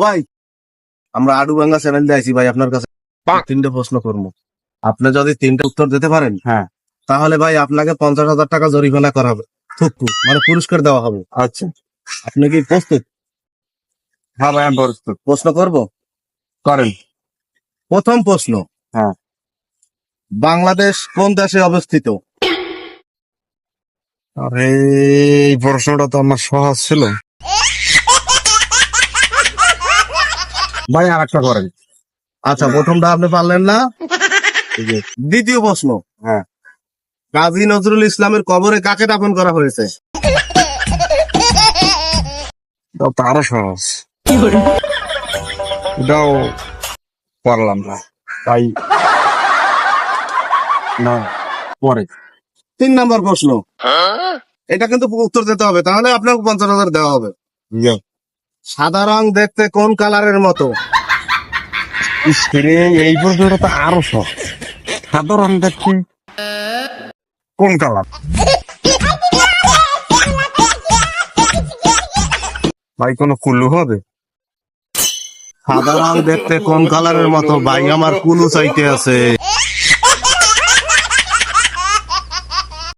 ভাই আমরা ado Bangla channel দিয়ে আইছি ভাই আপনার কাছে 3টে প্রশ্ন করবো। আপনি যদি 3টে উত্তর দিতে পারেন হ্যাঁ তাহলে ভাই আপনাকে 50,000 টাকা জরিমানা করা হবে, থুকু মানে পুরস্কার দেওয়া হবে। আচ্ছা। আপনি কি প্রস্তুত? হ্যাঁ ভাই আমি প্রস্তুত। প্রশ্ন করব। করেন। প্রথম প্রশ্ন, হ্যাঁ। বাংলাদেশ কোন দেশে অবস্থিত? আরে এই প্রশ্নটা তো আমার সহজ ছিল ভাই, আর একটা করেন। আচ্ছা প্রথমটা আপনি পারলেন না, দ্বিতীয় প্রশ্ন, হ্যাঁ। কাজী নজরুল ইসলামের কবরে কাকে দাফন করা হয়েছে? এটাও তো আরো সহজ, এটাও পারলাম না তাই না পরে। 3 নম্বর প্রশ্ন, এটা কিন্তু উত্তর দিতে হবে, তাহলে আপনাকে 50,000 দেওয়া হবে। সাদা রং দেখতে কোন কালারের মতো? এই প্রশ্নটা তো আরো সহজ। সাধারণ দেখছি কোন কালার? ভাই কোনো কুলু হবে? সাদা রং দেখতে কোন কালারের মতো? ভাই আমার কুলু চাইতে আছে।